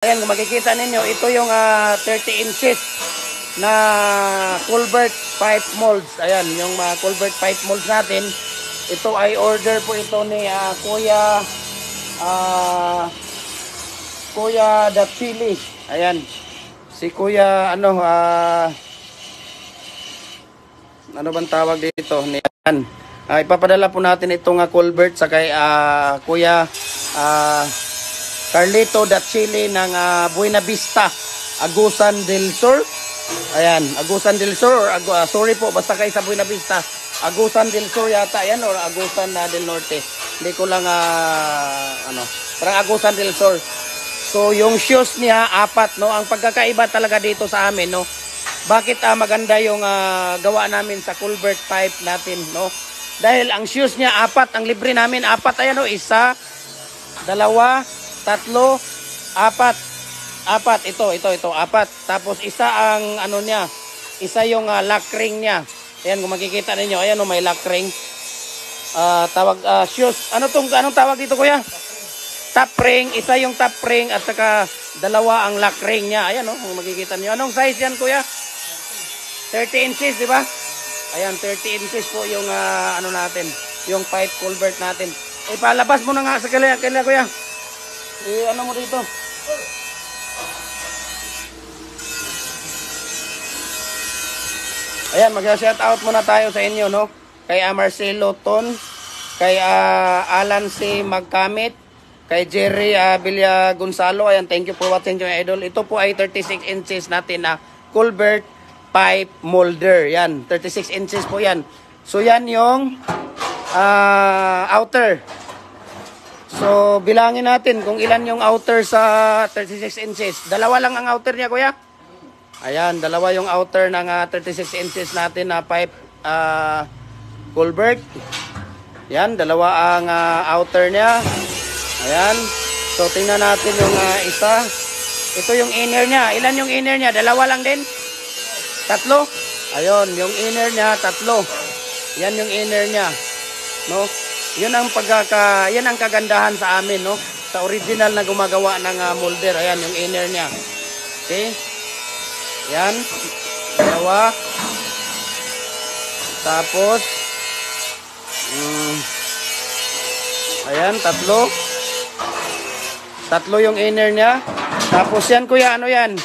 Ayan, kung makikita ninyo, ito yung 30 inches na culvert pipe molds. Ayan, yung culvert pipe molds natin. Ito ay order po ito ni Kuya Dachili. Ayan, si Kuya, ano bang tawag dito? Ayan, ipapadala po natin itong culvert sa kay Kuya Carlito Dachili ng Buena Vista, Agusan del Sur. Ayan, Agusan del Sur or sorry po, basta kayo sa Buena Vista. Agusan del Sur yata yan or Agusan del Norte. Hindi ko lang parang Agusan del Sur. So yung shoes niya apat, no. Ang pagkakaiba talaga dito sa amin, no. Bakit maganda yung gawa namin sa culvert pipe natin, no? Dahil ang shoes niya apat, ang libre namin apat, ayan, no, isa, dalawa, tatlo, apat, ito, apat. Tapos isa ang niya, isa yung lock ring niya. Ayan, kung makikita ninyo, ayan, may lock ring. Shoes, anong tawag dito, kuya? Top ring, isa yung top ring at saka dalawa ang lock ring niya. Ayan, kung makikita niyo. Anong size yan, kuya? 30 inches, di ba? Ayan, 30 inches po yung natin, yung pipe culvert natin. Palabas mo na nga sa kanya, kuya. Ano mo dito? Ayan, mag-shout out muna tayo sa inyo, no? Kay Marcelo Ton, kay Alan C. Magkamit, kay Jerry Villa Gonzalo. Ayan, thank you for watching your idol. Ito po ay 36 inches natin na culvert pipe molder. Yan, 36 inches po yan. So yan yung outer. So, bilangin natin kung ilan yung outer sa 36 inches. Dalawa lang ang outer niya, kuya. Ayan, dalawa yung outer ng 36 inches natin na pipe culvert. Ayan, dalawa ang outer niya. Ayan. So, tingnan natin yung isa. Ito yung inner niya. Ilan yung inner niya? Dalawa lang din? Tatlo? Ayun, yung inner niya, tatlo. Yan yung inner niya. No? Yan ang kagandahan sa amin, no? Sa original na gumagawa ng molder. Ayan, yung inner niya. Okay? Yan. Dalawa. Tapos, ayan, tatlo. Tatlo yung inner niya. Tapos yan, kuya, ano yan?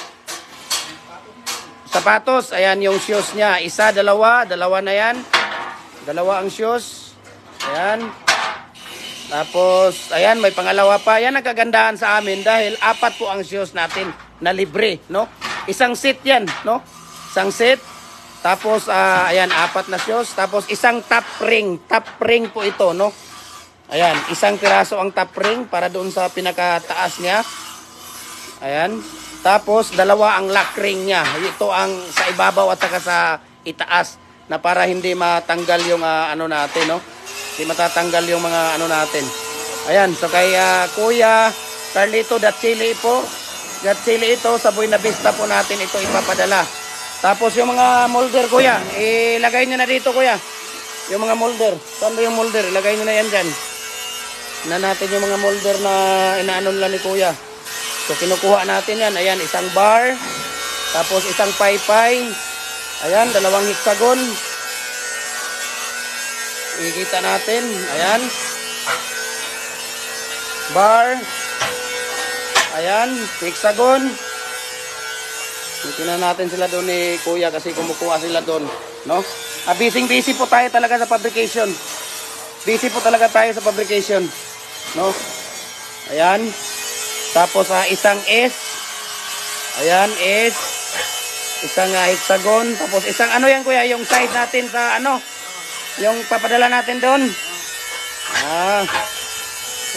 Sapatos. Ayan, yung shoes niya. Isa, dalawa. Dalawa na yan. Dalawa ang shoes. Ayan. Tapos, ayan, may pangalawa pa. Yan ang kagandahan sa amin dahil apat po ang shoes natin na libre, no? Isang set yan, no? Isang set. Tapos, ayan, apat na shoes. Tapos, isang top ring. Top ring po ito, no? Ayan, isang piraso ang top ring para doon sa pinakataas niya. Ayan. Tapos, dalawa ang lock ring niya. Ito ang sa ibabaw at saka sa itaas na para hindi matanggal yung natin, no? Hindi matatanggal yung mga natin. Ayan, so kay Kuya Carlito Dachili po. Dachili ito, sa Buena Vista po natin ito ipapadala. Tapos yung mga molder, kuya, ilagay nyo na dito, kuya. Yung mga molder. Saan ba yung molder? Ilagay nyo na yan dyan. Na natin yung mga molder na inaanon lang ni kuya. So kinukuha natin yan. Ayan, isang bar. Tapos isang paypay. Ayan, dalawang hexagon. Ikita natin. Ayan. Bar. Ayan. Hexagon. Tingnan natin sila doon ni kuya kasi kumukuha sila doon. No? Busy po tayo talaga sa fabrication. Busy po talaga tayo sa fabrication. No? Ayan. Tapos isang S. Ayan, S. Isang hexagon. Tapos isang yan kuya, yung side natin sa yung papadala natin doon.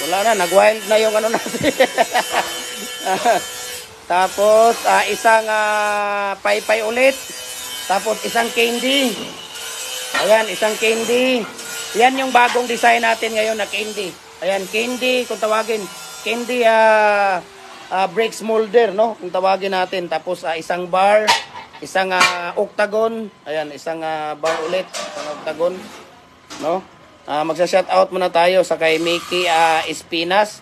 Wala na, nag-wild na yung natin. Tapos, isang paypay ulit. Tapos, isang candy. Ayan, isang candy. Yan yung bagong design natin ngayon na candy. Ayan, candy, kung tawagin. Candy bricks molder, no? Kung tawagin natin. Tapos, isang bar. Isang octagon. Ayan, isang bar ulit. Isang octagon. No? Magsa-shout out muna tayo sa kay Mickey Espinas.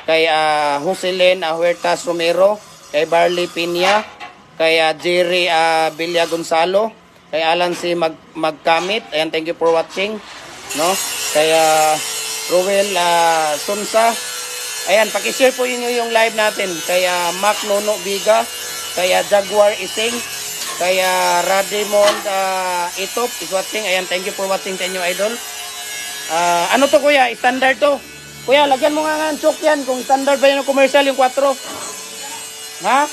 kay Jocelyn Huertas Romero, kay Barley Piña, kay Jerry Villa Gonzalo, kay Alan C. Magkamit. Ayan, thank you for watching. No? Kay Ruel Sunsa. Ayan, pakishare po inyo yung live natin. Kay Mac Nono Viga, kay Jaguar Ising, kay Radimond Itop is watching. Ayan, thank you for watching sa inyo, idol. Ano to kuya? Standard to. Kuya, lagyan mo nga ng choke yan. Kung standard ba yun ng commercial, yung 4. Ha?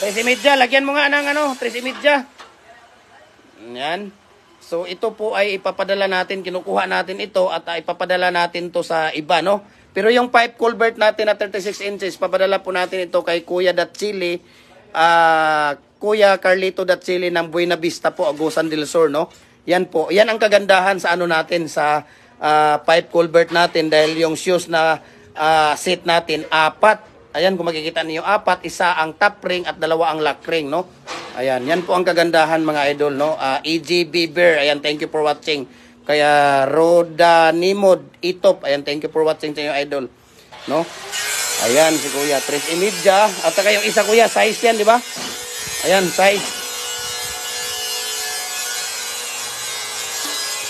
13.5. Lagyan mo nga ng 13.5. Yan. So, ito po ay ipapadala natin. Kinukuha natin ito at ipapadala natin to sa iba, no? Pero yung pipe culvert natin na 36 inches, papadala po natin ito kay Kuya Datsili, Kuya Carlito Datsili ng Buena Vista po, Agusan del Sur, no? Yan po. Yan ang kagandahan sa ano natin, sa pipe culvert natin dahil yung shoes na set natin, 4. Ayan, kung makikita niyo 4, isa ang top ring at 2 ang lock ring, no? Ayan, yan po ang kagandahan mga idol, no? EG Bieber, ayan, thank you for watching. Kaya Roda Nimod Itop, ayan, thank you for watching sa inyo idol, no? Ayan, si Kuya, 3.5. At saka yung isa kuya, size yan, di ba? Ayan, size.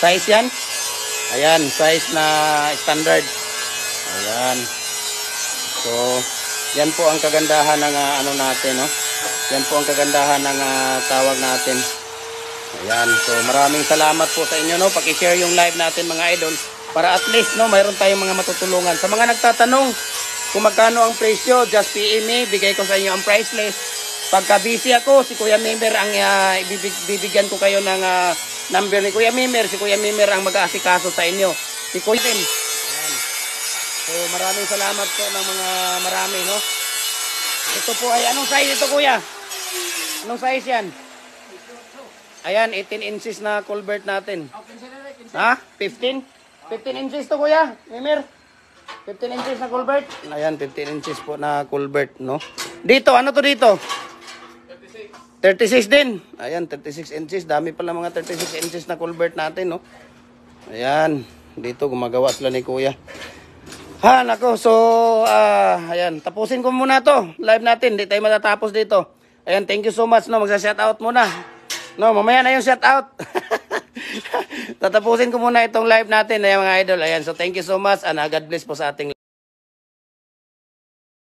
Size yan. Ayan, size na standard. Ayan. So, yan po ang kagandahan ng ano natin, no? Yan po ang kagandahan ng tawag natin. Ayan. So, maraming salamat po sa inyo, no? Paki-share yung live natin mga idol para at least, no, mayroon tayong mga matutulungan. Sa mga nagtatanong kung magkano ang presyo, just PM me, bigay ko sa inyo ang price list. Pagka busy ako, si Kuya Mimer ang bibigyan ko kayo ng number ni Kuya Mimer. Si Kuya Mimer ang mag-aasikaso sa inyo. Si Kuya din. Ayan. So, maraming salamat po ng mga marami, no? Ito po ay, anong size ito, Kuya? Anong size yan? Ayan, 18 inches na culvert natin. Ha? 15? 15 inches to, Kuya Mimer. 15 inches na culvert. Ayan, 15 inches po na culvert, no? Dito, ano to dito? 36 din. Ayan, 36 inches. Dami pala mga 36 inches na culvert natin, no? Ayan. Dito, gumagawa sila ni Kuya. Ha, nako. So, ayan. Tapusin ko muna to. Live natin. Hindi tayo matatapos dito. Ayan, thank you so much, no? Magsa-shoutout muna. No, mamaya na yung shoutout. Tatapusin ko muna itong live natin, ayan, mga idol. Ayan, so thank you so much. And God bless po sa ating